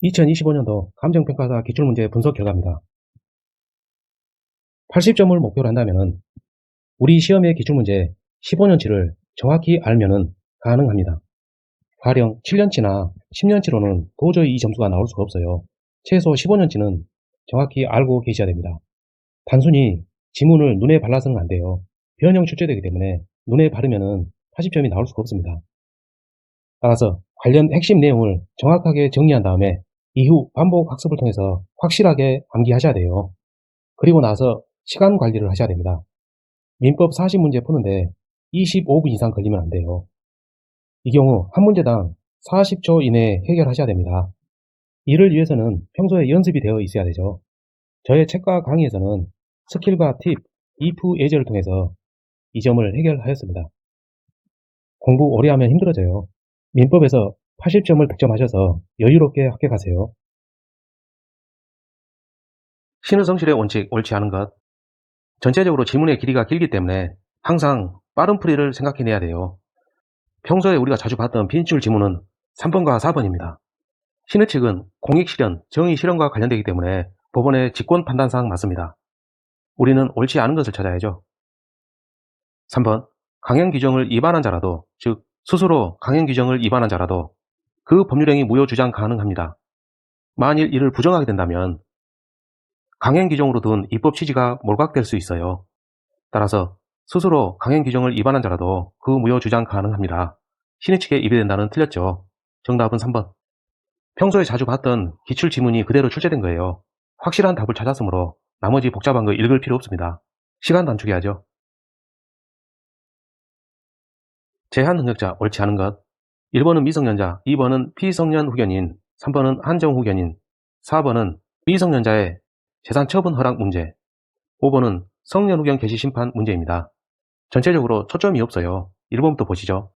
2025년도 감정평가사 기출문제 분석 결과입니다. 80점을 목표로 한다면 우리 시험의 기출문제 15년치를 정확히 알면 가능합니다. 가령 7년치나 10년치로는 도저히 이 점수가 나올 수가 없어요. 최소 15년치는 정확히 알고 계셔야 됩니다. 단순히 지문을 눈에 발라서는 안 돼요. 변형 출제되기 때문에 눈에 바르면 80점이 나올 수가 없습니다. 따라서 관련 핵심 내용을 정확하게 정리한 다음에 이후 반복 학습을 통해서 확실하게 암기하셔야 돼요. 그리고 나서 시간 관리를 하셔야 됩니다. 민법 40문제 푸는데 25분 이상 걸리면 안 돼요. 이 경우 한 문제당 40초 이내에 해결하셔야 됩니다. 이를 위해서는 평소에 연습이 되어 있어야 되죠. 저의 책과 강의에서는 스킬과 팁, if 예제를 통해서 이 점을 해결하였습니다. 공부 오래 하면 힘들어져요. 민법에서 80점을 득점하셔서 여유롭게 합격하세요. 신의성실의 원칙 옳지 않은 것. 전체적으로 지문의 길이가 길기 때문에 항상 빠른 풀이를 생각해내야 돼요. 평소에 우리가 자주 봤던 빈줄 지문은 3번과 4번입니다. 신의 측은 공익실현, 정의실현과 관련되기 때문에 법원의 직권판단사항 맞습니다. 우리는 옳지 않은 것을 찾아야죠. 3번, 강행규정을 위반한 자라도, 즉 스스로 강행규정을 위반한 자라도 그 법률행위 무효 주장 가능합니다. 만일 이를 부정하게 된다면 강행규정으로 둔 입법 취지가 몰각될 수 있어요. 따라서 스스로 강행규정을 위반한 자라도 그 무효 주장 가능합니다. 신의 측에 입의된다는 틀렸죠. 정답은 3번. 평소에 자주 봤던 기출지문이 그대로 출제된 거예요. 확실한 답을 찾았으므로 나머지 복잡한 거 읽을 필요 없습니다. 시간 단축이 하죠. 제한 능력자 옳지 않은 것. 1번은 미성년자, 2번은 피성년 후견인, 3번은 한정 후견인, 4번은 미성년자의 재산 처분 허락 문제, 5번은 성년 후견 개시 심판 문제입니다. 전체적으로 초점이 없어요. 1번부터 보시죠.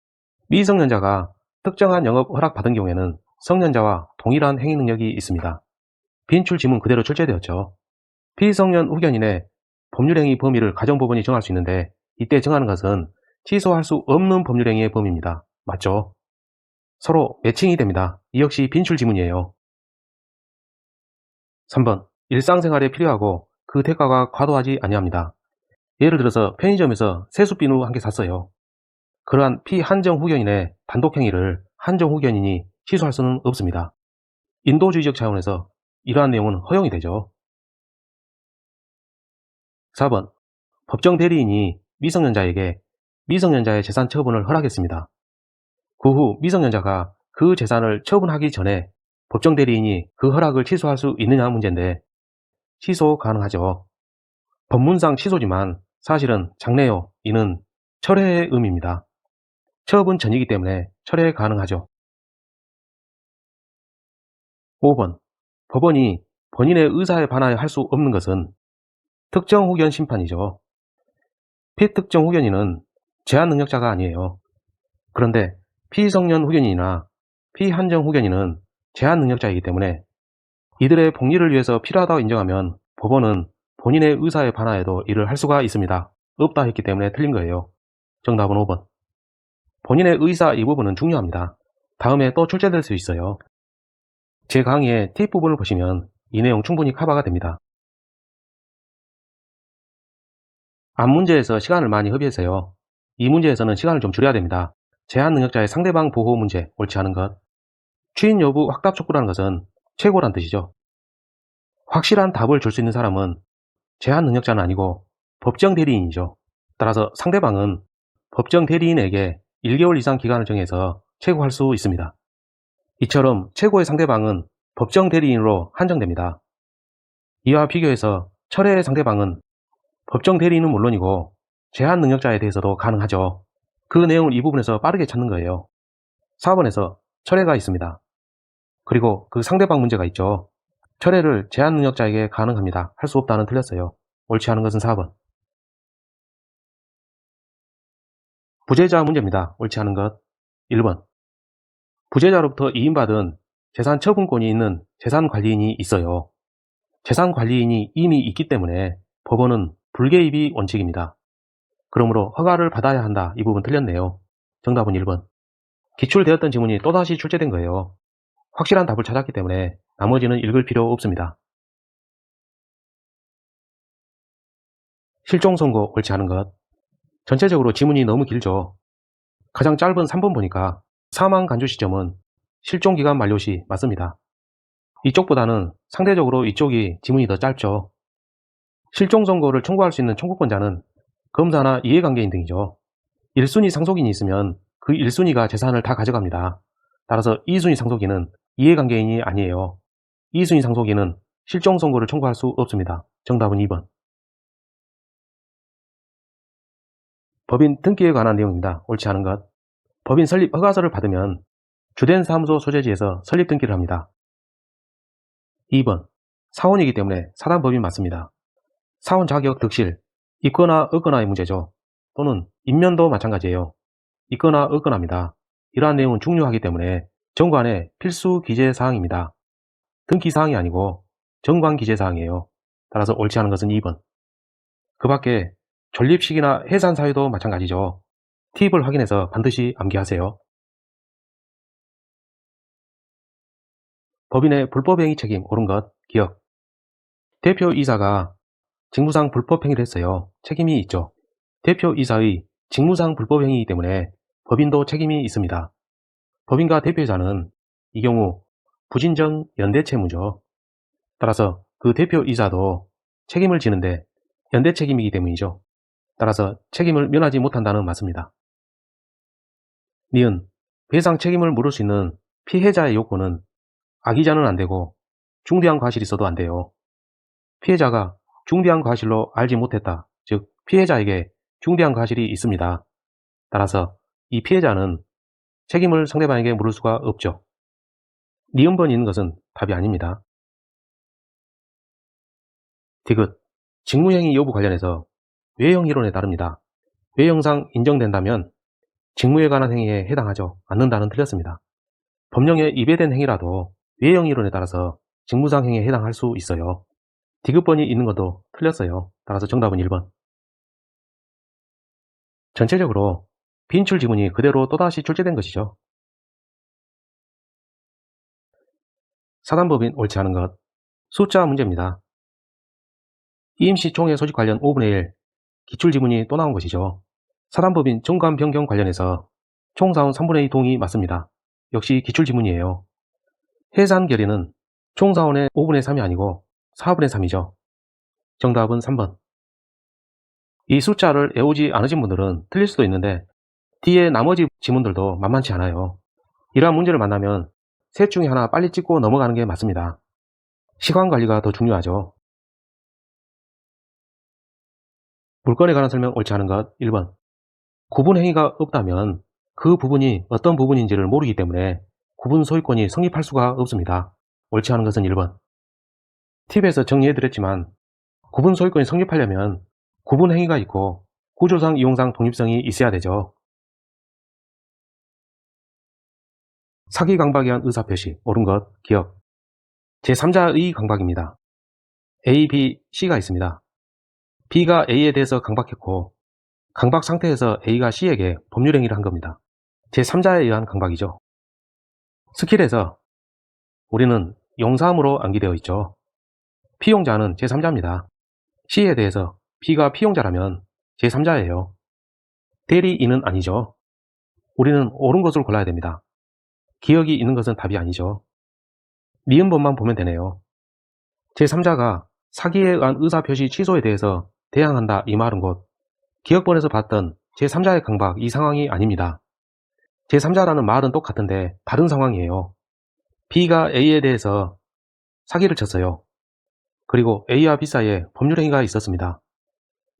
미성년자가 특정한 영업 허락 받은 경우에는 성년자와 동일한 행위 능력이 있습니다. 빈출 지문 그대로 출제되었죠. 피성년 후견인의 법률행위 범위를 가정법원이 정할 수 있는데 이때 정하는 것은 취소할 수 없는 법률행위의 범위입니다. 맞죠? 서로 매칭이 됩니다. 이 역시 빈출 지문이에요. 3번. 일상생활에 필요하고 그 대가가 과도하지 아니합니다. 예를 들어서 편의점에서 세숫비누 한 개 샀어요. 그러한 피한정 후견인의 단독행위를 한정 후견인이 취소할 수는 없습니다. 인도주의적 차원에서 이러한 내용은 허용이 되죠. 4번. 법정 대리인이 미성년자에게 미성년자의 재산 처분을 허락했습니다. 그 후 미성년자가 그 재산을 처분하기 전에 법정 대리인이 그 허락을 취소할 수 있느냐 문제인데 취소 가능하죠. 법문상 취소지만 사실은 장래요. 이는 철회의 의미입니다. 처분 전이기 때문에 철회 가능하죠. 5번. 법원이 본인의 의사에 반하여 할 수 없는 것은 특정 후견 심판이죠. 피특정 후견인은 제한 능력자가 아니에요. 그런데 피성년 후견인이나 피한정 후견인은 제한 능력자이기 때문에 이들의 복리를 위해서 필요하다고 인정하면 법원은 본인의 의사에 반하여도 이를 할 수가 있습니다. 없다 했기 때문에 틀린 거예요. 정답은 5번. 본인의 의사 이 부분은 중요합니다. 다음에 또 출제될 수 있어요. 제 강의의 팁 부분을 보시면 이 내용 충분히 커버가 됩니다. 앞 문제에서 시간을 많이 허비해서요. 이 문제에서는 시간을 좀 줄여야 됩니다. 제한 능력자의 상대방 보호 문제 옳지 않은 것. 추인 여부 확답 촉구라는 것은 최고란 뜻이죠. 확실한 답을 줄 수 있는 사람은 제한 능력자는 아니고 법정 대리인이죠. 따라서 상대방은 법정 대리인에게 1개월 이상 기간을 정해서 최고할 수 있습니다. 이처럼 최고의 상대방은 법정 대리인으로 한정됩니다. 이와 비교해서 철회의 상대방은 법정 대리인은 물론이고 제한 능력자에 대해서도 가능하죠. 그 내용을 이 부분에서 빠르게 찾는 거예요. 4번에서 철회가 있습니다. 그리고 그 상대방 문제가 있죠. 철회를 제한 능력자에게 가능합니다. 할 수 없다는 틀렸어요. 옳지 않은 것은 4번. 부재자 문제입니다. 옳지 않은 것. 1번. 부재자로부터 이임받은 재산 처분권이 있는 재산관리인이 있어요. 재산관리인이 이미 있기 때문에 법원은 불개입이 원칙입니다. 그러므로 허가를 받아야 한다. 이 부분 틀렸네요. 정답은 1번. 기출되었던 지문이 또다시 출제된 거예요. 확실한 답을 찾았기 때문에 나머지는 읽을 필요 없습니다. 실종 선고 옳지 않은 것. 전체적으로 지문이 너무 길죠. 가장 짧은 3번 보니까 사망 간주 시점은 실종기간 만료 시 맞습니다. 이쪽보다는 상대적으로 이쪽이 지문이 더 짧죠. 실종 선고를 청구할 수 있는 청구권자는 검사나 이해관계인 등이죠. 1순위 상속인이 있으면 그 1순위가 재산을 다 가져갑니다. 따라서 2순위 상속인은 이해관계인이 아니에요. 2순위 상속인은 실종 선고를 청구할 수 없습니다. 정답은 2번. 법인 등기에 관한 내용입니다. 옳지 않은 것. 법인 설립 허가서를 받으면 주된 사무소 소재지에서 설립 등기를 합니다. 2번. 사원이기 때문에 사단법인 맞습니다. 사원 자격 득실, 있거나 없거나의 문제죠. 또는 인면도 마찬가지예요. 있거나 없거나입니다. 이러한 내용은 중요하기 때문에 정관의 필수 기재사항입니다. 등기사항이 아니고 정관 기재사항이에요. 따라서 옳지 않은 것은 2번. 그 밖에 존립식이나 해산사유도 마찬가지죠. 팁을 확인해서 반드시 암기하세요. 법인의 불법행위 책임 옳은 것 기억. 대표이사가 직무상 불법행위를 했어요. 책임이 있죠. 대표이사의 직무상 불법행위이기 때문에 법인도 책임이 있습니다. 법인과 대표이사는 이 경우 부진정 연대채무죠. 따라서 그 대표이사도 책임을 지는데 연대책임이기 때문이죠. 따라서 책임을 면하지 못한다는 맞습니다. 니은 배상 책임을 물을 수 있는 피해자의 요건은 악의자는 안되고 중대한 과실이 있어도 안돼요. 피해자가 중대한 과실로 알지 못했다. 즉 피해자에게 중대한 과실이 있습니다. 따라서 이 피해자는 책임을 상대방에게 물을 수가 없죠. 니은번이 있는 것은 답이 아닙니다. 디귿 직무행위 여부 관련해서 외형 이론에 따릅니다. 외형상 인정된다면 직무에 관한 행위에 해당하죠. 않는다는 틀렸습니다. 법령에 위배된 행위라도 외형 이론에 따라서 직무상 행위에 해당할 수 있어요. 디귿번이 있는 것도 틀렸어요. 따라서 정답은 1번. 전체적으로 빈출 지문이 그대로 또다시 출제된 것이죠. 사단법인 옳지 않은 것 숫자 문제입니다. EMC 총회 소집 관련 5분의 1 기출지문이 또 나온 것이죠. 사단법인 정관 변경 관련해서 총사원 3분의 2 동의 맞습니다. 역시 기출지문이에요. 해산 결의는 총사원의 5분의 3이 아니고 4분의 3이죠. 정답은 3번. 이 숫자를 외우지 않으신 분들은 틀릴 수도 있는데 뒤에 나머지 지문들도 만만치 않아요. 이러한 문제를 만나면 셋 중에 하나 빨리 찍고 넘어가는 게 맞습니다. 시간관리가 더 중요하죠. 물건에 관한 설명 옳지 않은 것 1번. 구분행위가 없다면 그 부분이 어떤 부분인지를 모르기 때문에 구분 소유권이 성립할 수가 없습니다. 옳지 않은 것은 1번. 팁에서 정리해드렸지만 구분 소유권이 성립하려면 구분행위가 있고 구조상 이용상 독립성이 있어야 되죠. 사기 강박에 의한 의사표시 옳은 것 기억. 제3자의 강박입니다. A, B, C가 있습니다. B가 A에 대해서 강박했고 강박 상태에서 A가 C에게 법률행위를 한 겁니다. 제3자에 의한 강박이죠. 스킬에서 우리는 용사함으로 암기되어 있죠. 피용자는 제3자입니다. C에 대해서 B가 피용자라면 제3자예요. 대리인은 아니죠. 우리는 옳은 것을 골라야 됩니다. 기억이 있는 것은 답이 아니죠. 니은번만 보면 되네요. 제3자가 사기에 의한 의사표시 취소에 대해서 대항한다 이 말은 곧 기억본에서 봤던 제3자의 강박 이 상황이 아닙니다. 제3자라는 말은 똑같은데 다른 상황이에요. B가 A에 대해서 사기를 쳤어요. 그리고 A와 B 사이에 법률행위가 있었습니다.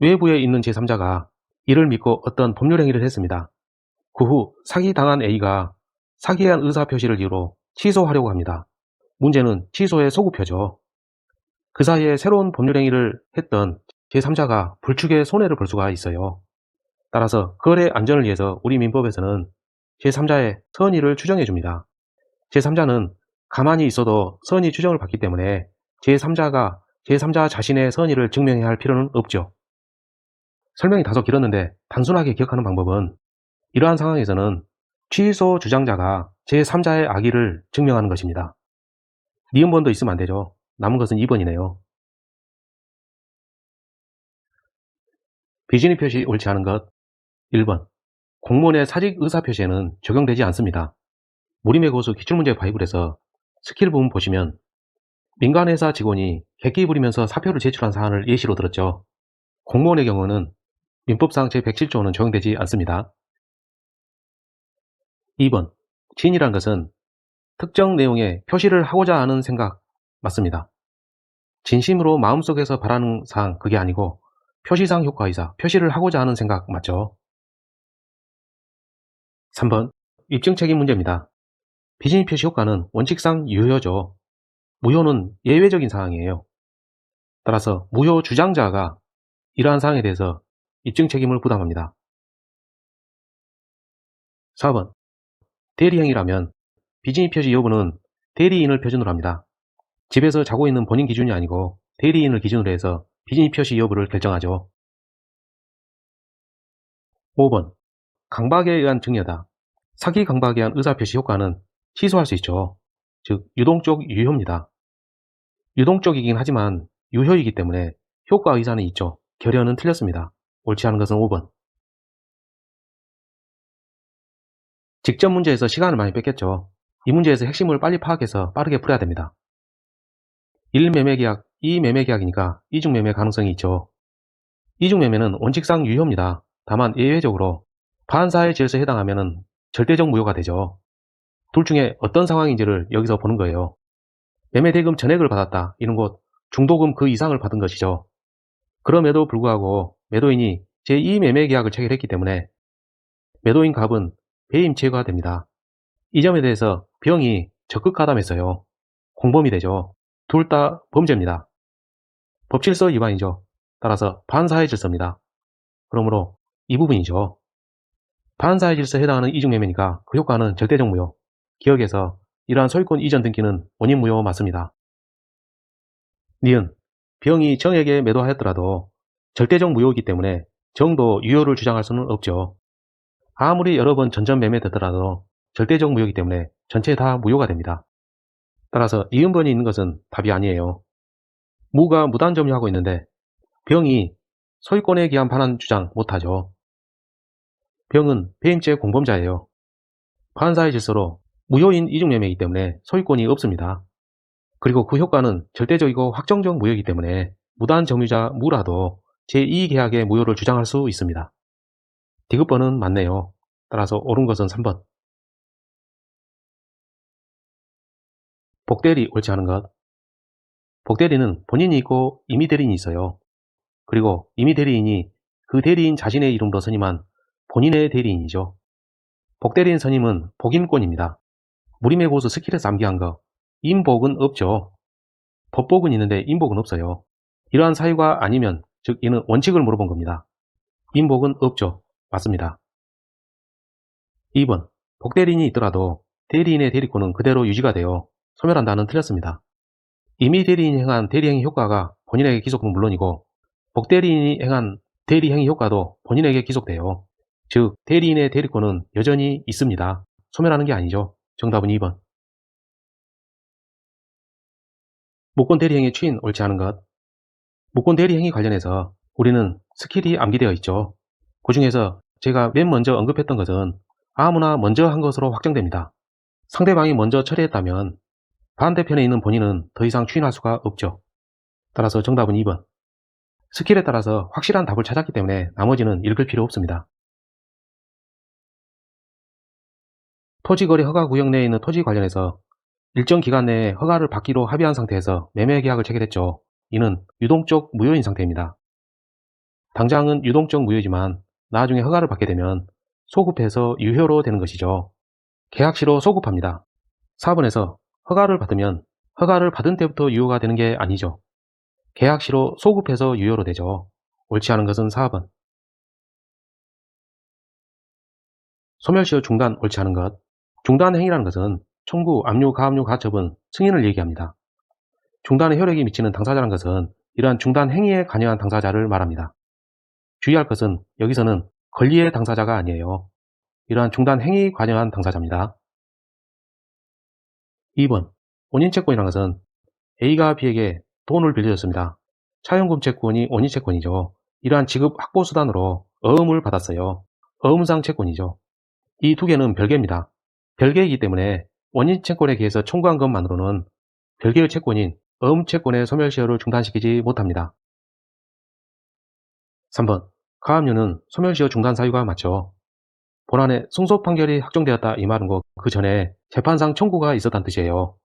외부에 있는 제3자가 이를 믿고 어떤 법률행위를 했습니다. 그 후 사기당한 A가 사기에 대한 의사표시를 이유로 취소하려고 합니다. 문제는 취소의 소급표죠. 그 사이에 새로운 법률행위를 했던 제3자가 불축의 손해를 볼 수가 있어요. 따라서 거래 안전을 위해서 우리 민법에서는 제3자의 선의를 추정해줍니다. 제3자는 가만히 있어도 선의 추정을 받기 때문에 제3자가 제3자 자신의 선의를 증명해야 할 필요는 없죠. 설명이 다소 길었는데 단순하게 기억하는 방법은 이러한 상황에서는 취소 주장자가 제3자의 악의를 증명하는 것입니다. 니은번도 있으면 안 되죠. 남은 것은 2번이네요. 비진의 표시 옳지 않은 것 1번. 공무원의 사직 의사표시에는 적용되지 않습니다. 무림의 고수 기출문제 바이블에서 스킬 부분 보시면 민간회사 직원이 객기 부리면서 사표를 제출한 사안을 예시로 들었죠. 공무원의 경우는 민법상 제107조는 적용되지 않습니다. 2번. 진이란 것은 특정 내용의 표시를 하고자 하는 생각 맞습니다. 진심으로 마음속에서 바라는 사항 그게 아니고 표시상 효과이사 표시를 하고자 하는 생각 맞죠? 3번. 입증책임 문제입니다. 비진입 표시 효과는 원칙상 유효죠. 무효는 예외적인 사항이에요. 따라서 무효 주장자가 이러한 사항에 대해서 입증 책임을 부담합니다. 4번. 대리행위라면 비진입 표시 여부는 대리인을 표준으로 합니다. 집에서 자고 있는 본인 기준이 아니고 대리인을 기준으로 해서 비진입 표시 여부를 결정하죠. 5번. 강박에 의한 증여다. 사기 강박에 의한 의사표시 효과는 취소할 수 있죠. 즉 유동적 유효입니다. 유동적이긴 하지만 유효이기 때문에 효과 의사는 있죠. 결연은 틀렸습니다. 옳지 않은 것은 5번. 직전 문제에서 시간을 많이 뺐겠죠. 이 문제에서 핵심을 빨리 파악해서 빠르게 풀어야 됩니다. 1매매계약, 2매매계약이니까 이중매매 가능성이 있죠. 이중매매는 원칙상 유효입니다. 다만 예외적으로 반사의 질서에 해당하면 절대적 무효가 되죠. 둘 중에 어떤 상황인지를 여기서 보는 거예요. 매매대금 전액을 받았다. 이런 것 중도금 그 이상을 받은 것이죠. 그럼에도 불구하고 매도인이 제2매매계약을 체결했기 때문에 매도인 값은 배임 제거가 됩니다. 이 점에 대해서 병이 적극 가담했어요. 공범이 되죠. 둘 다 범죄입니다. 법질서 위반이죠. 따라서 반사의 질서입니다. 그러므로 이 부분이죠. 반사의 질서에 해당하는 이중매매니까 그 효과는 절대적 무효. 기억에서 이러한 소유권 이전 등기는 원인 무효 맞습니다. 니은 병이 정에게 매도하였더라도 절대적 무효이기 때문에 정도 유효를 주장할 수는 없죠. 아무리 여러 번 전전 매매되더라도 절대적 무효이기 때문에 전체 다 무효가 됩니다. 따라서 니은번이 있는 것은 답이 아니에요. 무가 무단 점유하고 있는데 병이 소유권에 기한 반환 주장 못하죠. 병은 배임죄 공범자예요. 반사의 질서로 무효인 이중매매이기 때문에 소유권이 없습니다. 그리고 그 효과는 절대적이고 확정적 무효이기 때문에 무단 점유자 무라도 제2계약의 무효를 주장할 수 있습니다. 디귿번은 맞네요. 따라서 옳은 것은 3번. 복대리 옳지 않은 것. 복대리는 본인이 있고 임의 대리인이 있어요. 그리고 임의 대리인이 그 대리인 자신의 이름으로 선임한 본인의 대리인이죠. 복대리인 선임은 복임권입니다. 무림의 고수 스킬에서 암기한 거 임복은 없죠. 법복은 있는데 임복은 없어요. 이러한 사유가 아니면 즉 이는 원칙을 물어본 겁니다. 임복은 없죠. 맞습니다. 2번. 복대리인이 있더라도 대리인의 대리권은 그대로 유지가 되어 소멸한다는 틀렸습니다. 임의 대리인이 행한 대리행위 효과가 본인에게 기속은 물론이고 복대리인이 행한 대리행위 효과도 본인에게 기속돼요. 즉 대리인의 대리권은 여전히 있습니다. 소멸하는 게 아니죠. 정답은 2번. 무권 대리행위 추인 옳지 않은 것. 무권 대리행위 관련해서 우리는 스킬이 암기되어 있죠. 그 중에서 제가 맨 먼저 언급했던 것은 아무나 먼저 한 것으로 확정됩니다. 상대방이 먼저 처리했다면 반대편에 있는 본인은 더 이상 추인할 수가 없죠. 따라서 정답은 2번. 스킬에 따라서 확실한 답을 찾았기 때문에 나머지는 읽을 필요 없습니다. 토지거래 허가 구역 내에 있는 토지 관련해서 일정 기간 내에 허가를 받기로 합의한 상태에서 매매계약을 체결했죠. 이는 유동적 무효인 상태입니다. 당장은 유동적 무효이지만 나중에 허가를 받게 되면 소급해서 유효로 되는 것이죠. 계약시로 소급합니다. 4번에서 허가를 받으면 허가를 받은 때부터 유효가 되는 게 아니죠. 계약시로 소급해서 유효로 되죠. 옳지 않은 것은 4번. 소멸시효 중단 옳지 않은 것. 중단 행위라는 것은 청구, 압류, 가압류, 가처분, 승인을 얘기합니다. 중단의 효력이 미치는 당사자라는 것은 이러한 중단 행위에 관여한 당사자를 말합니다. 주의할 것은 여기서는 권리의 당사자가 아니에요. 이러한 중단 행위에 관여한 당사자입니다. 2번. 원인채권이라는 것은 A가 B에게 돈을 빌려줬습니다. 차용금 채권이 원인채권이죠. 이러한 지급 확보 수단으로 어음을 받았어요. 어음상 채권이죠. 이 두 개는 별개입니다. 별개이기 때문에 원인채권에 대해서 청구한 것만으로는 별개의 채권인 어음채권의 소멸시효를 중단시키지 못합니다. 3번. 가압류는 소멸시효 중단 사유가 맞죠. 본안에 승소 판결이 확정되었다 이 말은 그 전에 재판상 청구가 있었다는 뜻이에요.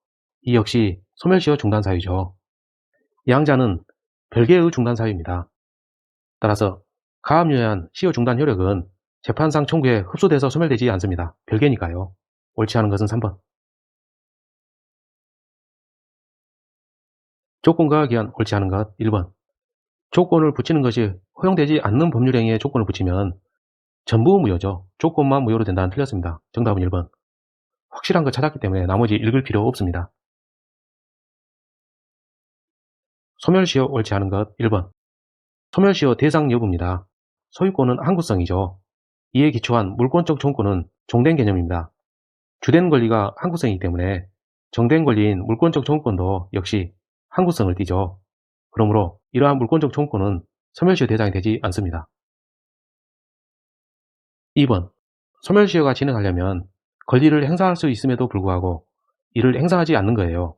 이 역시 소멸시효 중단 사유죠. 양자는 별개의 중단 사유입니다. 따라서 가압류에 의한 시효 중단 효력은 재판상 청구에 흡수돼서 소멸되지 않습니다. 별개니까요. 옳지 않은 것은 3번. 조건과 기한 옳지 않은 것 1번. 조건을 붙이는 것이 허용되지 않는 법률행위에 조건을 붙이면 전부 무효죠. 조건만 무효로 된다는 틀렸습니다. 정답은 1번. 확실한 거 찾았기 때문에 나머지 읽을 필요 없습니다. 소멸시효 옳지 않은 것 1번. 소멸시효 대상 여부입니다. 소유권은 항구성이죠. 이에 기초한 물권적 청구는 종된 개념입니다. 주된 권리가 항구성이기 때문에 정된 권리인 물권적 청구권도 역시 항구성을 띠죠. 그러므로 이러한 물권적 청구권은 소멸시효 대상이 되지 않습니다. 2번. 소멸시효가 진행하려면 권리를 행사할 수 있음에도 불구하고 이를 행사하지 않는 거예요.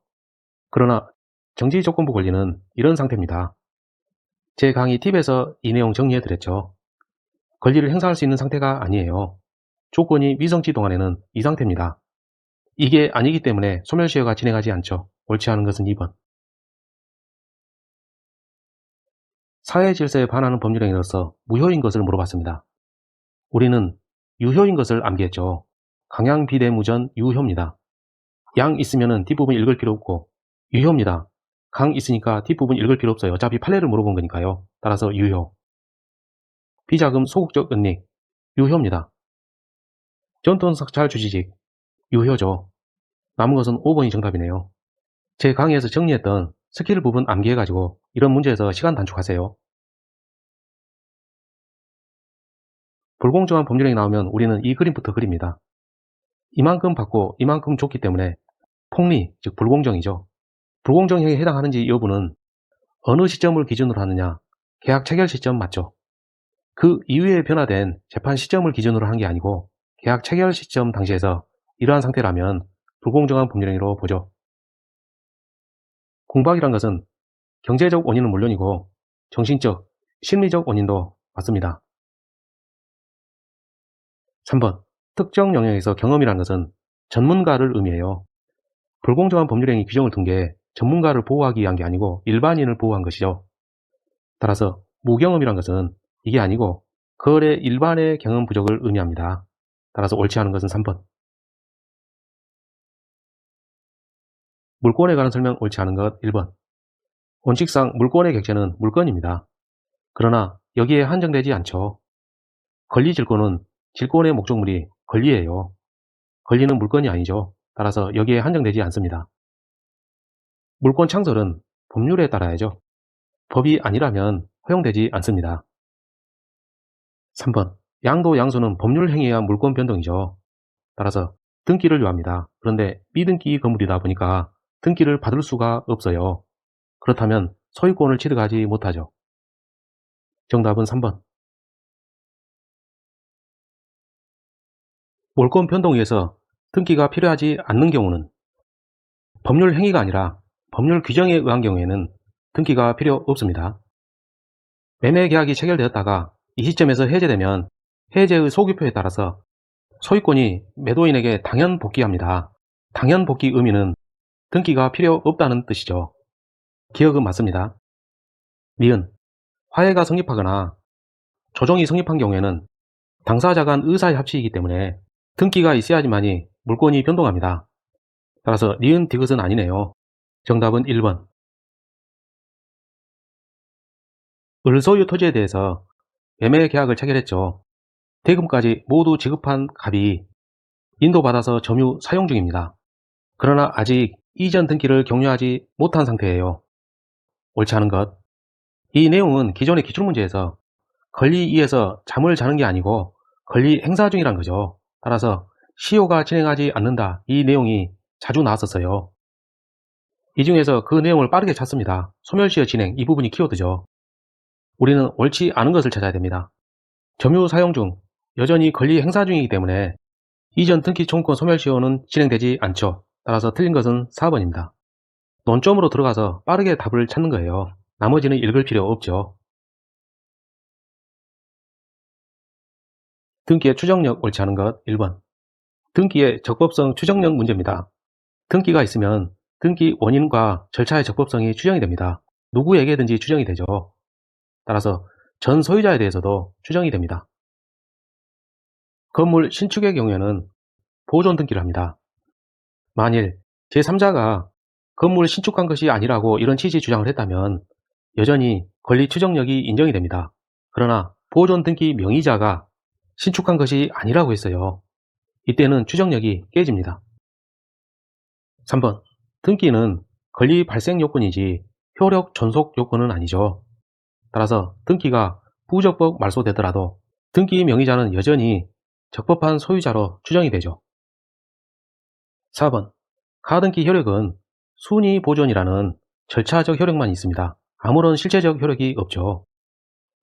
그러나 정지조건부 권리는 이런 상태입니다. 제 강의 팁에서 이 내용 정리해드렸죠. 권리를 행사할 수 있는 상태가 아니에요. 조건이 미성치 동안에는 이 상태입니다. 이게 아니기 때문에 소멸시효가 진행하지 않죠. 옳지 않은 것은 2번. 사회 질서에 반하는 법률행위로서 무효인 것을 물어봤습니다. 우리는 유효인 것을 암기했죠. 강양 비대무전 유효입니다. 양 있으면 뒷부분 읽을 필요 없고 유효입니다. 강 있으니까 뒷부분 읽을 필요 없어요. 어차피 판례를 물어본 거니까요. 따라서 유효. 비자금 소극적 은닉 유효입니다. 전돈 삭찰 주지직 유효죠. 남은 것은 5번이 정답이네요. 제 강의에서 정리했던 스킬 부분 암기해가지고 이런 문제에서 시간 단축하세요. 불공정한 법률행위 나오면 우리는 이 그림부터 그립니다. 이만큼 받고 이만큼 줬기 때문에 폭리, 즉 불공정이죠. 불공정행위에 해당하는지 여부는 어느 시점을 기준으로 하느냐, 계약 체결 시점 맞죠? 그 이후에 변화된 재판 시점을 기준으로 한 게 아니고 계약 체결 시점 당시에서 이러한 상태라면 불공정한 법률행위로 보죠. 공박이란 것은 경제적 원인은 물론이고 정신적, 심리적 원인도 맞습니다. 3번. 특정 영역에서 경험이란 것은 전문가를 의미해요. 불공정한 법률행위 규정을 둔 게 전문가를 보호하기 위한 게 아니고 일반인을 보호한 것이죠. 따라서 무경험이란 것은 이게 아니고 거래 일반의 경험 부족을 의미합니다. 따라서 옳지 않은 것은 3번. 물권에 관한 설명 옳지 않은 것 1번. 원칙상 물권의 객체는 물건입니다. 그러나 여기에 한정되지 않죠. 권리질권은 질권의 목적물이 권리예요. 권리는 물건이 아니죠. 따라서 여기에 한정되지 않습니다. 물권 창설은 법률에 따라야죠. 법이 아니라면 허용되지 않습니다. 3번. 양도 양수는 법률 행위에 의한 물권 변동이죠. 따라서 등기를 요합니다. 그런데 미등기 건물이다 보니까 등기를 받을 수가 없어요. 그렇다면 소유권을 취득하지 못하죠. 정답은 3번. 물권 변동에 의해서 등기가 필요하지 않는 경우는 법률 행위가 아니라 법률 규정에 의한 경우에는 등기가 필요 없습니다. 매매 계약이 체결되었다가 이 시점에서 해제되면 해제의 소급표에 따라서 소유권이 매도인에게 당연 복귀합니다. 당연 복귀 의미는 등기가 필요 없다는 뜻이죠. 기억은 맞습니다. 니은 화해가 성립하거나 조정이 성립한 경우에는 당사자 간 의사의 합치이기 때문에 등기가 있어야지만이 물권이 변동합니다. 따라서 니은 디귿은 아니네요. 정답은 1번. 을소유 토지에 대해서 매매 계약을 체결했죠. 대금까지 모두 지급한 갑이 인도받아서 점유 사용 중입니다. 그러나 아직 이전 등기를 격려하지 못한 상태예요. 옳지 않은 것. 이 내용은 기존의 기출문제에서 권리 이에서 잠을 자는 게 아니고 권리 행사 중이란 거죠. 따라서 시효가 진행하지 않는다. 이 내용이 자주 나왔었어요. 이 중에서 그 내용을 빠르게 찾습니다. 소멸시효 진행, 이 부분이 키워드죠. 우리는 옳지 않은 것을 찾아야 됩니다. 점유 사용 중 여전히 권리 행사 중이기 때문에 이전 등기 청구권 소멸시효는 진행되지 않죠. 따라서 틀린 것은 4번입니다. 논점으로 들어가서 빠르게 답을 찾는 거예요. 나머지는 읽을 필요 없죠. 등기의 추정력 옳지 않은 것 1번. 등기의 적법성 추정력 문제입니다. 등기가 있으면 등기 원인과 절차의 적법성이 추정이 됩니다. 누구에게든지 추정이 되죠. 따라서 전 소유자에 대해서도 추정이 됩니다. 건물 신축의 경우에는 보존 등기를 합니다. 만일 제3자가 건물 신축한 것이 아니라고 이런 취지 주장을 했다면 여전히 권리 추정력이 인정이 됩니다. 그러나 보존 등기 명의자가 신축한 것이 아니라고 했어요. 이때는 추정력이 깨집니다. 3번. 등기는 권리 발생 요건이지 효력 존속 요건은 아니죠. 따라서 등기가 부적법 말소되더라도 등기 명의자는 여전히 적법한 소유자로 추정이 되죠. 4번. 가등기 효력은 순위 보존이라는 절차적 효력만 있습니다. 아무런 실체적 효력이 없죠.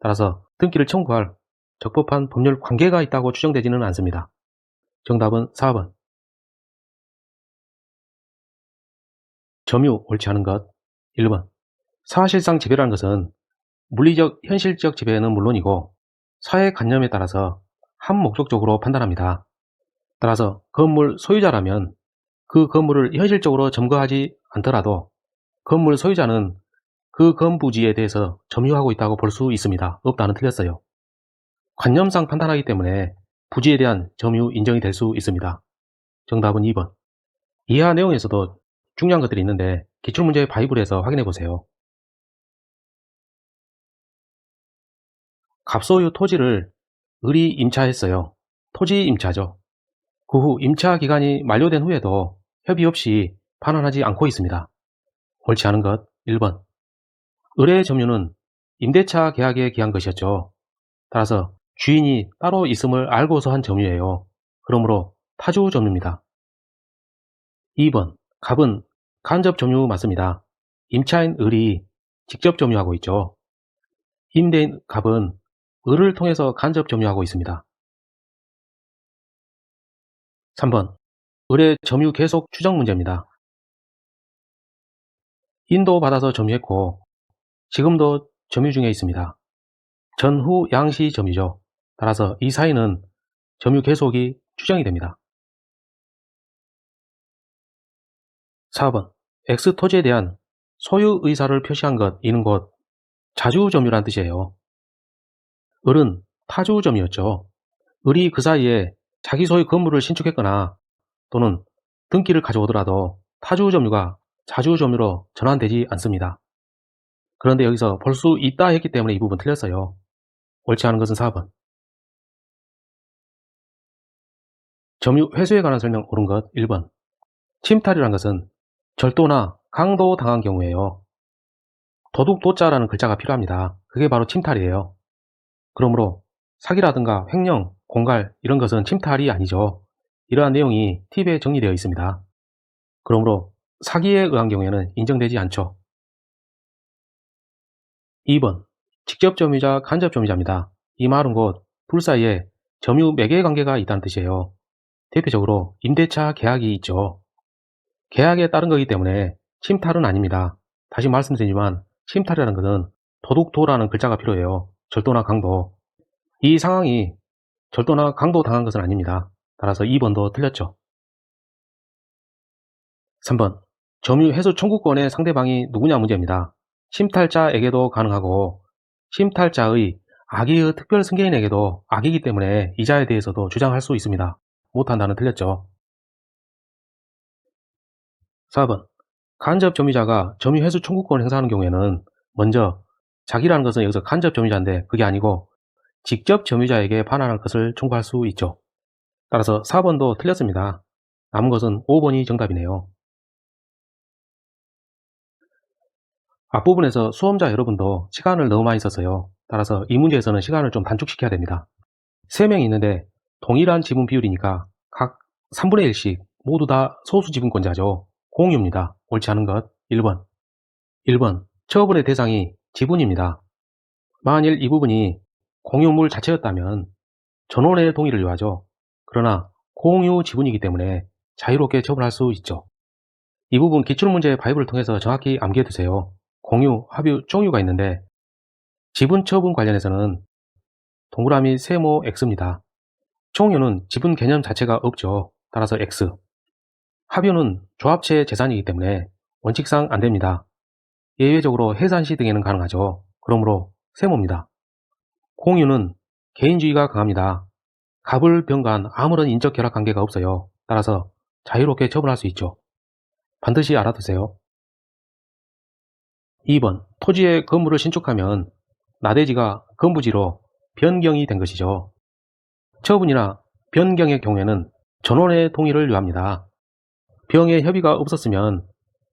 따라서 등기를 청구할 적법한 법률 관계가 있다고 추정되지는 않습니다. 정답은 4번. 점유 옳지 않은 것 1번. 사실상 지배라는 것은 물리적, 현실적 지배는 물론이고 사회관념에 따라서 한목적적으로 판단합니다. 따라서 건물 소유자라면 그 건물을 현실적으로 점거하지 않더라도 건물 소유자는 그 건부지에 대해서 점유하고 있다고 볼 수 있습니다. 없다는 틀렸어요. 관념상 판단하기 때문에 부지에 대한 점유 인정이 될 수 있습니다. 정답은 2번. 이하 내용에서도 중요한 것들이 있는데 기출문제 바이블에서 확인해 보세요. 갑소유 토지를 을이 임차했어요. 토지 임차죠. 그 후 임차 기간이 만료된 후에도 협의 없이 반환하지 않고 있습니다. 옳지 않은 것 1번. 을의 점유는 임대차 계약에 기한 것이었죠. 따라서 주인이 따로 있음을 알고서 한 점유예요. 그러므로 타주 점유입니다. 2번. 갑은 간접 점유 맞습니다. 임차인 을이 직접 점유하고 있죠. 임대인 갑은 을을 통해서 간접 점유하고 있습니다. 3번. 을의 점유 계속 추정 문제입니다. 인도받아서 점유했고 지금도 점유 중에 있습니다. 전후 양시 점유죠. 따라서 이 사이는 점유 계속이 추정이 됩니다. 4번. X 토지에 대한 소유 의사를 표시한 것, 이는 곧 자주 점유란 뜻이에요. 을은 타주 점유였죠. 을이 그 사이에 자기 소유 건물을 신축했거나 또는 등기를 가져오더라도 타주 점유가 자주 점유로 전환되지 않습니다. 그런데 여기서 볼 수 있다 했기 때문에 이 부분 틀렸어요. 옳지 않은 것은 4번. 점유 회수에 관한 설명 옳은 것 1번. 침탈이란 것은 절도나 강도 당한 경우에요. 도둑도자라는 글자가 필요합니다. 그게 바로 침탈이에요. 그러므로 사기라든가 횡령, 공갈 이런 것은 침탈이 아니죠. 이러한 내용이 팁에 정리되어 있습니다. 그러므로 사기에 의한 경우에는 인정되지 않죠. 2번. 직접 점유자, 간접 점유자입니다. 이 말은 곧 둘 사이에 점유 매개 관계가 있다는 뜻이에요. 대표적으로 임대차 계약이 있죠. 계약에 따른 거기 때문에 침탈은 아닙니다. 다시 말씀드리지만 침탈이라는 것은 도둑도라는 글자가 필요해요. 절도나 강도. 이 상황이 절도나 강도 당한 것은 아닙니다. 따라서 2번도 틀렸죠. 3번. 점유 해소 청구권의 상대방이 누구냐 문제입니다. 침탈자에게도 가능하고 침탈자의 악의의 특별 승계인에게도 악이기 때문에 이자에 대해서도 주장할 수 있습니다. 못한다는 틀렸죠. 4번. 간접 점유자가 점유 해소 청구권을 행사하는 경우에는 먼저 자기라는 것은 여기서 간접 점유자인데 그게 아니고 직접 점유자에게 반환할 것을 청구할 수 있죠. 따라서 4번도 틀렸습니다. 남은 것은 5번이 정답이네요. 앞부분에서 수험자 여러분도 시간을 너무 많이 썼어요. 따라서 이 문제에서는 시간을 좀 단축시켜야 됩니다. 3명이 있는데 동일한 지분 비율이니까 각 3분의 1씩 모두 다 소수 지분권자죠. 공유입니다. 옳지 않은 것 1번. 1번. 처분의 대상이 지분입니다. 만일 이 부분이 공유물 자체였다면 전원의 동의를 요하죠. 그러나 공유 지분이기 때문에 자유롭게 처분할 수 있죠. 이 부분 기출문제 바이브를 통해서 정확히 암기해두세요. 공유, 합유, 종유가 있는데 지분 처분 관련해서는 동그라미 세모 X입니다. 종유는 지분 개념 자체가 없죠. 따라서 X. 합유는 조합체 재산이기 때문에 원칙상 안됩니다. 예외적으로 해산시 등에는 가능하죠. 그러므로 세모입니다. 공유는 개인주의가 강합니다. 갑을 병간 아무런 인적 결합 관계가 없어요. 따라서 자유롭게 처분할 수 있죠. 반드시 알아두세요. 2번. 토지에 건물을 신축하면 나대지가 건부지로 변경이 된 것이죠. 처분이나 변경의 경우에는 전원의 동의를 요합니다. 병의 협의가 없었으면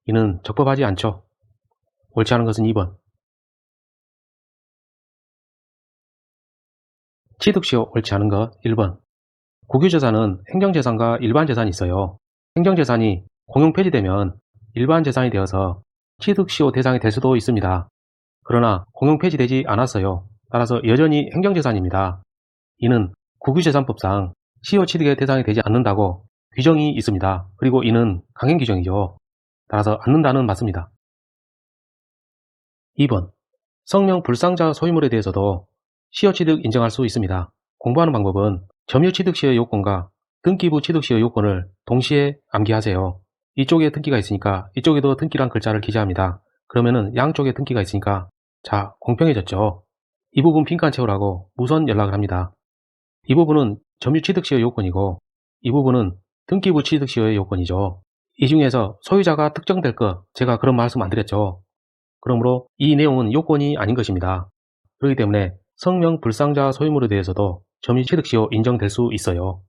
이는 적법하지 않죠. 옳지 않은 것은 2번. 취득시효 옳지 않은 것 1번. 국유재산은 행정재산과 일반재산이 있어요. 행정재산이 공용 폐지되면 일반재산이 되어서 취득시효 대상이 될 수도 있습니다. 그러나 공용 폐지되지 않았어요. 따라서 여전히 행정재산입니다. 이는 국유재산법상 시효 취득의 대상이 되지 않는다고 규정이 있습니다. 그리고 이는 강행 규정이죠. 따라서 않는다는 맞습니다. 2번. 성명 불상자 소유물에 대해서도 시효 취득 인정할 수 있습니다. 공부하는 방법은 점유 취득 시의 요건과 등기부 취득 시의 요건을 동시에 암기하세요. 이쪽에 등기가 있으니까 이쪽에도 등기란 글자를 기재합니다. 그러면은 양쪽에 등기가 있으니까 자, 공평해졌죠. 이 부분 빈칸 채우라고 무선 연락을 합니다. 이 부분은 점유 취득 시의 요건이고 이 부분은 등기부 취득 시의 요건이죠. 이 중에서 소유자가 특정될 것, 제가 그런 말씀 안 드렸죠. 그러므로 이 내용은 요건이 아닌 것입니다. 그렇기 때문에 성명 불상자 소유물에 대해서도 점유 취득 시효 인정될 수 있어요.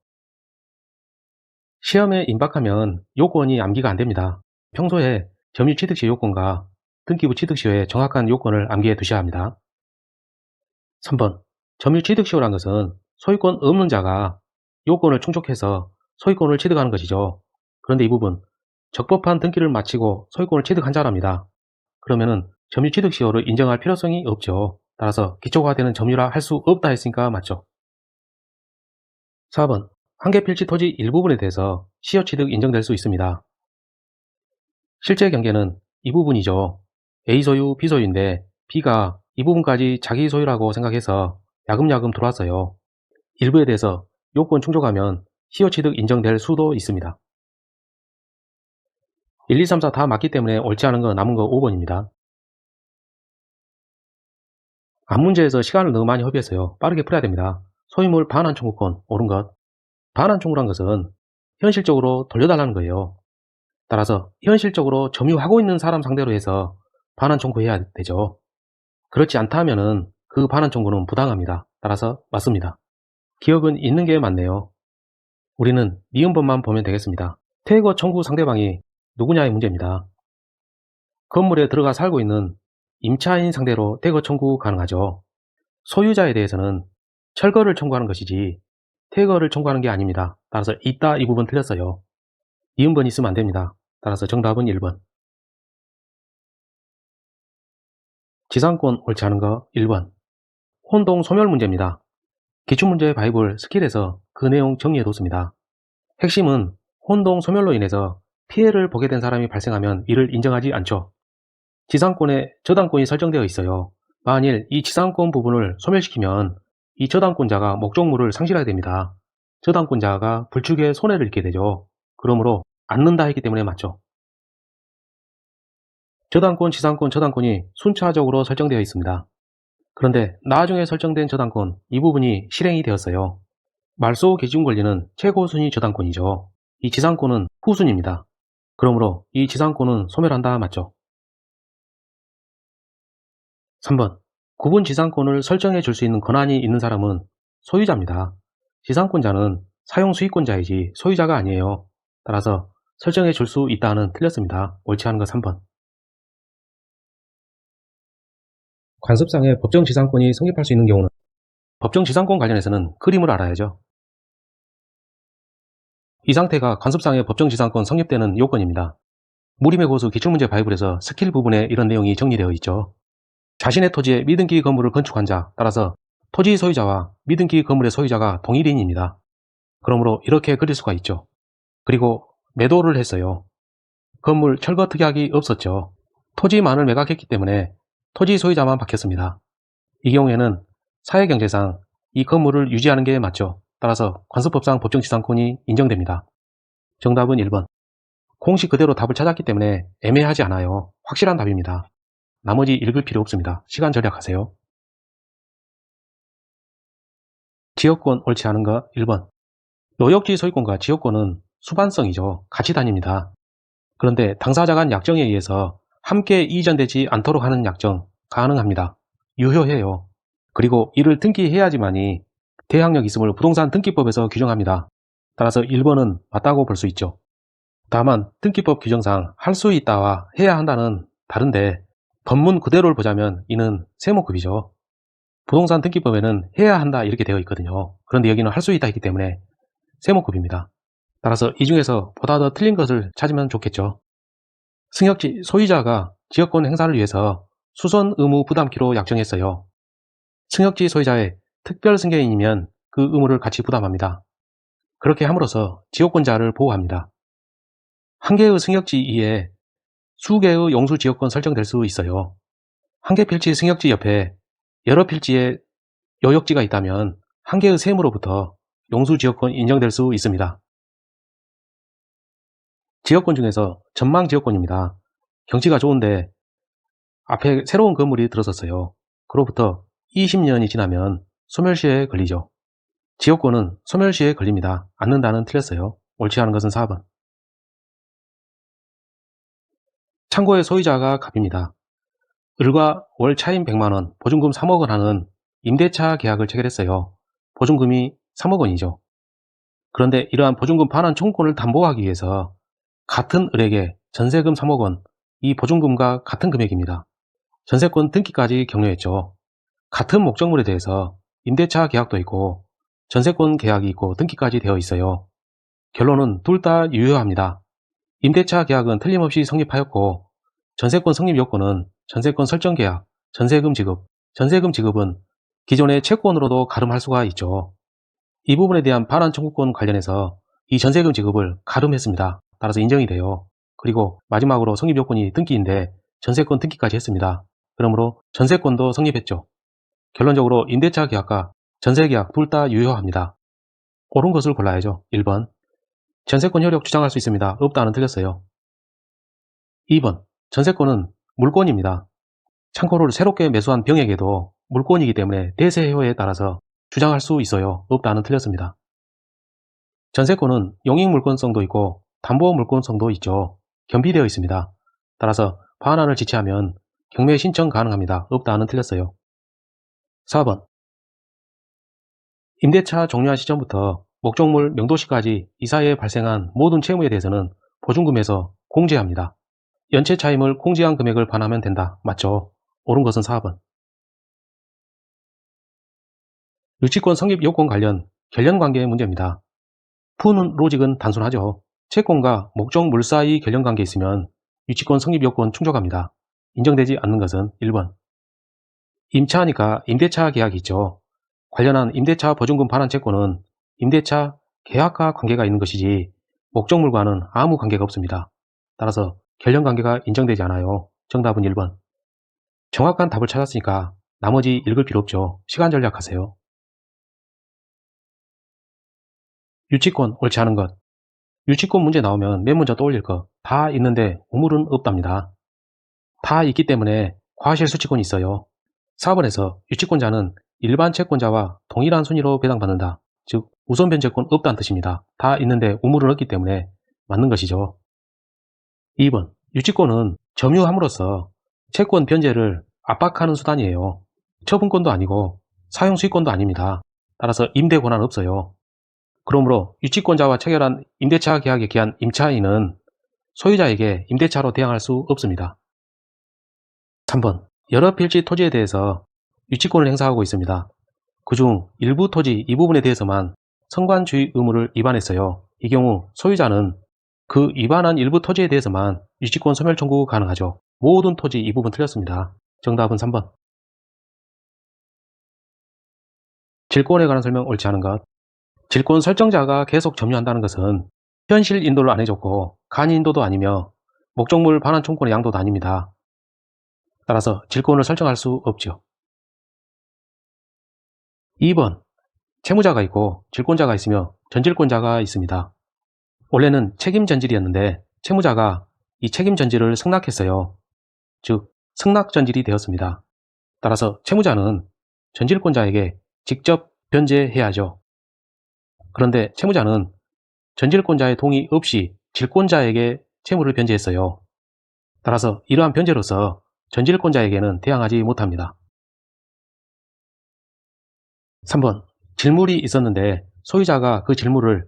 시험에 임박하면 요건이 암기가 안됩니다. 평소에 점유 취득 시 요건과 등기부 취득 시효의 정확한 요건을 암기해 두셔야 합니다. 3번. 점유 취득 시효란 것은 소유권 없는 자가 요건을 충족해서 소유권을 취득하는 것이죠. 그런데 이 부분 적법한 등기를 마치고 소유권을 취득한 자랍니다. 그러면은 점유 취득 시효를 인정할 필요성이 없죠. 따라서 기초화되는 점유라 할 수 없다 했으니까 맞죠. 4번. 한계필지 토지 일부분에 대해서 시효 취득 인정될 수 있습니다. 실제 경계는 이 부분이죠. A 소유, B 소유인데 B가 이 부분까지 자기 소유라고 생각해서 야금야금 들어왔어요. 일부에 대해서 요건 충족하면 시효 취득 인정될 수도 있습니다. 1, 2, 3, 4 다 맞기 때문에 옳지 않은 거 남은 거 5번입니다. 앞문제에서 시간을 너무 많이 허비했어요. 빠르게 풀어야 됩니다. 소유물 반환 청구권 옳은 것. 반환 청구란 것은 현실적으로 돌려달라는 거예요. 따라서 현실적으로 점유하고 있는 사람 상대로 해서 반환 청구해야 되죠. 그렇지 않다 하면은 그 반환 청구는 부당합니다. 따라서 맞습니다. 기억은 있는 게 맞네요. 우리는 니은번만 보면 되겠습니다. 퇴거 청구 상대방이 누구냐의 문제입니다. 건물에 들어가 살고 있는 임차인 상대로 퇴거 청구 가능하죠. 소유자에 대해서는 철거를 청구하는 것이지 퇴거를 청구하는 게 아닙니다. 따라서 있다 이 부분 틀렸어요. 니은번 있으면 안됩니다. 따라서 정답은 1번. 지상권 옳지 않은 거 1번. 혼동 소멸 문제입니다. 기출문제 바이블 스킬에서 그 내용 정리해뒀습니다. 핵심은 혼동 소멸로 인해서 피해를 보게 된 사람이 발생하면 이를 인정하지 않죠. 지상권에 저당권이 설정되어 있어요. 만일 이 지상권 부분을 소멸시키면 이 저당권자가 목적물을 상실하게 됩니다. 저당권자가 불축에 손해를 입게 되죠. 그러므로 않는다 했기 때문에 맞죠. 저당권, 지상권, 저당권이 순차적으로 설정되어 있습니다. 그런데 나중에 설정된 저당권 이 부분이 실행이 되었어요. 말소 기준 권리는 최고순위 저당권이죠. 이 지상권은 후순위입니다. 그러므로 이 지상권은 소멸한다 맞죠? 3번. 구분 지상권을 설정해 줄 수 있는 권한이 있는 사람은 소유자입니다. 지상권자는 사용 수익권자이지 소유자가 아니에요. 따라서 설정해 줄 수 있다는 틀렸습니다. 옳지 않은 거 3번. 관습상의 법정 지상권이 성립할 수 있는 경우는 법정 지상권 관련해서는 그림을 알아야죠. 이 상태가 관습상의 법정 지상권 성립되는 요건입니다. 무림의 고수 기출문제 바이블에서 스킬 부분에 이런 내용이 정리되어 있죠. 자신의 토지에 미등기 건물을 건축한 자, 따라서 토지 소유자와 미등기 건물의 소유자가 동일인입니다. 그러므로 이렇게 그릴 수가 있죠. 그리고 매도를 했어요. 건물 철거 특약이 없었죠. 토지만을 매각했기 때문에 토지 소유자만 바뀌었습니다. 이 경우에는 사회경제상 이 건물을 유지하는 게 맞죠. 따라서 관습법상 법정지상권이 인정됩니다. 정답은 1번. 공식 그대로 답을 찾았기 때문에 애매하지 않아요. 확실한 답입니다. 나머지 읽을 필요 없습니다. 시간 절약하세요. 지역권 옳지 않은 거 1번. 노역지 소유권과 지역권은 수반성이죠. 같이 다닙니다. 그런데 당사자 간 약정에 의해서 함께 이전되지 않도록 하는 약정 가능합니다. 유효해요. 그리고 이를 등기해야지만이 대항력 있음을 부동산 등기법에서 규정합니다. 따라서 1번은 맞다고 볼 수 있죠. 다만 등기법 규정상 할 수 있다와 해야 한다는 다른데 법문 그대로를 보자면 이는 세무급이죠. 부동산 등기법에는 해야 한다 이렇게 되어 있거든요. 그런데 여기는 할 수 있다 했기 때문에 세무급입니다. 따라서 이 중에서 보다 더 틀린 것을 찾으면 좋겠죠. 승역지 소유자가 지역권 행사를 위해서 수선 의무 부담키로 약정했어요. 승역지 소유자의 특별 승계인이면 그 의무를 같이 부담합니다. 그렇게 함으로써 지역권자를 보호합니다. 한 개의 승역지 이에 수개의 용수지역권 설정될 수 있어요. 한 개 필지 승역지 옆에 여러 필지의 요역지가 있다면 한 개의 세무로부터 용수지역권 인정될 수 있습니다. 지역권 중에서 전망지역권입니다. 경치가 좋은데 앞에 새로운 건물이 들어섰어요. 그로부터 20년이 지나면 소멸시효에 걸리죠. 지역권은 소멸시효에 걸립니다. 않는다는 틀렸어요. 옳지 않은 것은 4번. 창고의 소유자가 갑입니다. 을과 월 차임 100만원, 보증금 3억원 하는 임대차 계약을 체결했어요. 보증금이 3억원이죠. 그런데 이러한 보증금 반환 청구권을 담보하기 위해서 같은 을에게 전세금 3억원, 이 보증금과 같은 금액입니다. 전세권 등기까지 격려했죠. 같은 목적물에 대해서 임대차 계약도 있고 전세권 계약이 있고 등기까지 되어 있어요. 결론은 둘 다 유효합니다. 임대차 계약은 틀림없이 성립하였고 전세권 성립 요건은 전세권 설정 계약, 전세금 지급은 기존의 채권으로도 가름할 수가 있죠. 이 부분에 대한 반환 청구권 관련해서 이 전세금 지급을 가름했습니다. 따라서 인정이 돼요. 그리고 마지막으로 성립 요건이 등기인데 전세권 등기까지 했습니다. 그러므로 전세권도 성립했죠. 결론적으로 임대차 계약과 전세계약 둘 다 유효합니다. 옳은 것을 골라야죠. 1번. 전세권 효력 주장할 수 있습니다. 없다는 틀렸어요. 2번. 전세권은 물권입니다. 창고를 새롭게 매수한 병에게도 물권이기 때문에 대세효에 따라서 주장할 수 있어요. 없다는 틀렸습니다. 전세권은 용익물권성도 있고 담보물권성도 있죠. 겸비되어 있습니다. 따라서 반환을 지체하면 경매 신청 가능합니다. 없다는 틀렸어요. 4번. 임대차 종료한 시점부터 목적물 명도시까지 이 사이에 발생한 모든 채무에 대해서는 보증금에서 공제합니다. 연체 차임을 공제한 금액을 반하면 된다. 맞죠? 옳은 것은 4번. 유치권 성립 요건 관련 결련관계의 문제입니다. 푸는 로직은 단순하죠. 채권과 목적물 사이 결련관계에 있으면 유치권 성립 요건 충족합니다. 인정되지 않는 것은 1번. 임차하니까 임대차 계약이 있죠. 관련한 임대차 보증금 반환 채권은 임대차 계약과 관계가 있는 것이지 목적물과는 아무 관계가 없습니다. 따라서 결련관계가 인정되지 않아요. 정답은 1번. 정확한 답을 찾았으니까 나머지 읽을 필요 없죠. 시간 절약하세요. 유치권 옳지 않은 것. 유치권 문제 나오면 맨 먼저 떠올릴 거 다 있는데 우물은 없답니다. 다 있기 때문에 과실수취권이 있어요. 4번에서 유치권자는 일반 채권자와 동일한 순위로 배당받는다. 즉 우선 변제권 없다는 뜻입니다. 다 있는데 우물은 없기 때문에 맞는 것이죠. 2번. 유치권은 점유함으로써 채권 변제를 압박하는 수단이에요. 처분권도 아니고 사용수익권도 아닙니다. 따라서 임대 권한 없어요. 그러므로 유치권자와 체결한 임대차 계약에 기한 임차인은 소유자에게 임대차로 대항할 수 없습니다. 3번. 여러 필지 토지에 대해서 유치권을 행사하고 있습니다. 그중 일부 토지 이 부분에 대해서만 성관주의 의무를 위반했어요. 이 경우 소유자는 그 위반한 일부 토지에 대해서만 유치권 소멸 청구 가능하죠. 모든 토지 이 부분 틀렸습니다. 정답은 3번. 질권에 관한 설명 옳지 않은 것. 질권 설정자가 계속 점유한다는 것은 현실 인도를 안 해줬고 간이 인도도 아니며 목적물 반환 청구권의 양도도 아닙니다. 따라서 질권을 설정할 수 없죠. 2번. 채무자가 있고 질권자가 있으며 전질권자가 있습니다. 원래는 책임 전질이었는데 채무자가 이 책임 전질을 승낙했어요. 즉 승낙 전질이 되었습니다. 따라서 채무자는 전질권자에게 직접 변제해야죠. 그런데 채무자는 전질권자의 동의 없이 질권자에게 채무를 변제했어요. 따라서 이러한 변제로서 전질권자에게는 대항하지 못합니다. 3번. 질물이 있었는데 소유자가 그 질물을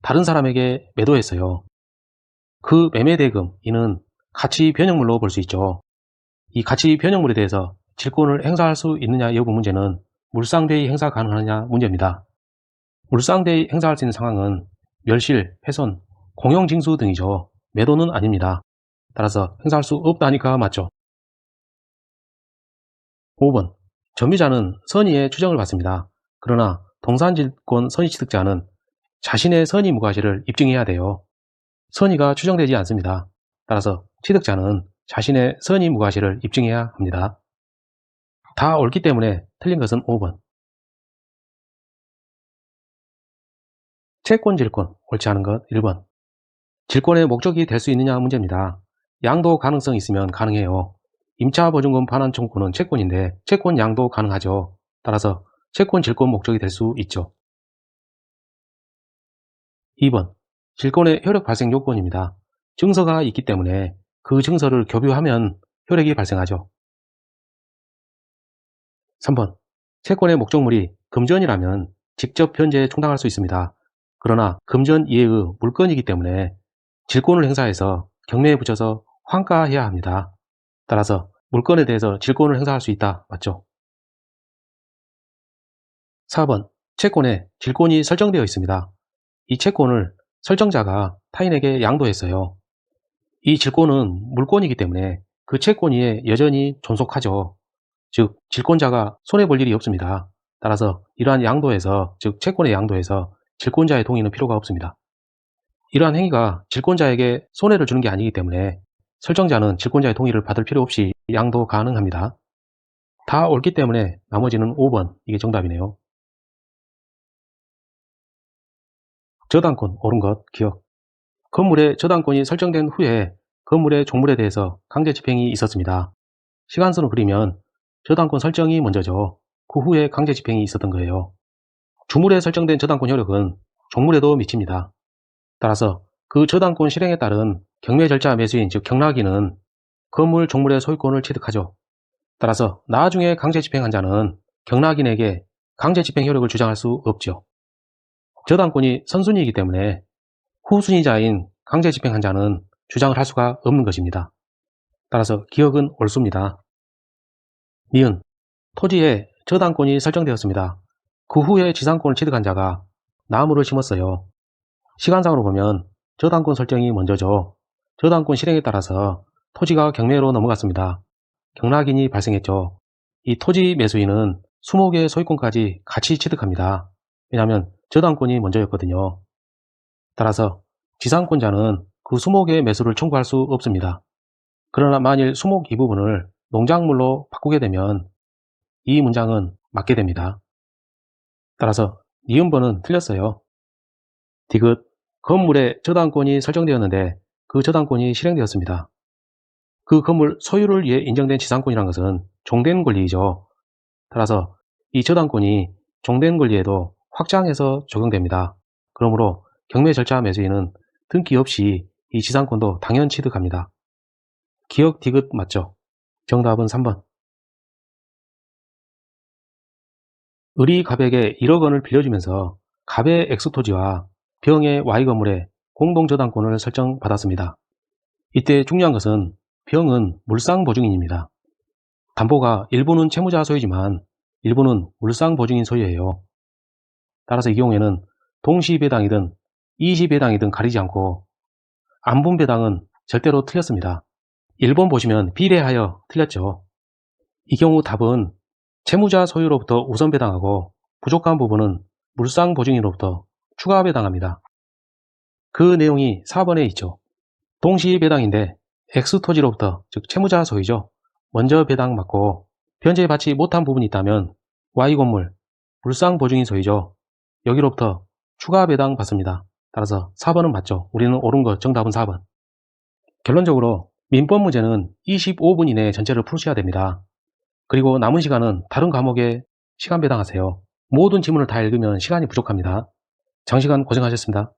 다른 사람에게 매도했어요. 그 매매 대금, 이는 가치 변형물로 볼 수 있죠. 이 가치 변형물에 대해서 질권을 행사할 수 있느냐 여부 문제는 물상대의 행사 가능하느냐 문제입니다. 물상대의 행사할 수 있는 상황은 멸실, 훼손, 공용징수 등이죠. 매도는 아닙니다. 따라서 행사할 수 없다니까 맞죠. 5번. 점유자는 선의의 추정을 받습니다. 그러나 동산질권 선의취득자는 자신의 선의 무과실을 입증해야 돼요. 선의가 추정되지 않습니다. 따라서 취득자는 자신의 선의 무과실을 입증해야 합니다. 다 옳기 때문에 틀린 것은 5번. 채권 질권 옳지 않은 것 1번. 질권의 목적이 될 수 있느냐 문제입니다. 양도 가능성이 있으면 가능해요. 임차보증금 반환 청구권은 채권인데 채권 양도 가능하죠. 따라서 채권 질권 목적이 될 수 있죠. 2번. 질권의 효력 발생 요건입니다. 증서가 있기 때문에 그 증서를 교부하면 효력이 발생하죠. 3번. 채권의 목적물이 금전이라면 직접 변제에 충당할 수 있습니다. 그러나 금전 이외의 물건이기 때문에 질권을 행사해서 경매에 붙여서 환가해야 합니다. 따라서 물건에 대해서 질권을 행사할 수 있다. 맞죠? 4번. 채권에 질권이 설정되어 있습니다. 이 채권을 설정자가 타인에게 양도했어요. 이 질권은 물권이기 때문에 그 채권 위에 여전히 존속하죠. 즉 질권자가 손해볼 일이 없습니다. 따라서 이러한 양도에서, 즉 채권의 양도에서 질권자의 동의는 필요가 없습니다. 이러한 행위가 질권자에게 손해를 주는 게 아니기 때문에 설정자는 질권자의 동의를 받을 필요 없이 양도 가능합니다. 다 옳기 때문에 나머지는 5번, 이게 정답이네요. 저당권 옳은 것 기억. 건물의 저당권이 설정된 후에 건물의 종물에 대해서 강제 집행이 있었습니다. 시간선을 그리면 저당권 설정이 먼저죠. 그 후에 강제 집행이 있었던 거예요. 주물에 설정된 저당권 효력은 종물에도 미칩니다. 따라서 그 저당권 실행에 따른 경매 절차 매수인, 즉 경락인은 건물 종물의 소유권을 취득하죠. 따라서 나중에 강제 집행한 자는 경락인에게 강제 집행 효력을 주장할 수 없죠. 저당권이 선순위이기 때문에 후순위자인 강제 집행한 자는 주장을 할 수가 없는 것입니다. 따라서 기억은 옳습니다. 니은. 토지에 저당권이 설정되었습니다. 그 후에 지상권을 취득한 자가 나무를 심었어요. 시간상으로 보면 저당권 설정이 먼저죠. 저당권 실행에 따라서 토지가 경매로 넘어갔습니다. 경락인이 발생했죠. 이 토지 매수인은 20개의 소유권까지 같이 취득합니다. 왜냐하면 저당권이 먼저였거든요. 따라서 지상권자는 그 20개의 매수를 청구할 수 없습니다. 그러나 만일 수목 이 부분을 농작물로 바꾸게 되면 이 문장은 맞게 됩니다. 따라서 니은번은 틀렸어요. 디귿. 건물에 저당권이 설정되었는데 그 저당권이 실행되었습니다. 그 건물 소유를 위해 인정된 지상권이라는 것은 종된 권리이죠. 따라서 이 저당권이 종된 권리에도 확장해서 적용됩니다. 그러므로 경매 절차 매수인은 등기 없이 이 지상권도 당연 취득합니다. 기억 디귿 맞죠? 정답은 3번. 을이 갑에게 1억 원을 빌려주면서 갑의 X토지와 병의 Y건물에 공동저당권을 설정받았습니다. 이때 중요한 것은 병은 물상보증인입니다. 담보가 일부는 채무자 소유지만 일부는 물상보증인 소유예요. 따라서 이 경우에는 동시배당이든 이시배당이든 가리지 않고 안분배당은 절대로 틀렸습니다. 1번 보시면 비례하여 틀렸죠. 이 경우 답은 채무자 소유로부터 우선 배당하고 부족한 부분은 물상 보증인으로부터 추가 배당합니다. 그 내용이 4번에 있죠. 동시 배당인데 X토지로부터, 즉 채무자 소유죠, 먼저 배당받고 변제받지 못한 부분이 있다면 Y건물, 물상 보증인 소유죠, 여기로부터 추가 배당 받습니다. 따라서 4번은 맞죠. 우리는 옳은 거, 정답은 4번. 결론적으로 민법 문제는 25분 이내에 전체를 풀으셔야 됩니다. 그리고 남은 시간은 다른 과목에 시간 배당하세요. 모든 지문을 다 읽으면 시간이 부족합니다. 장시간 고생하셨습니다.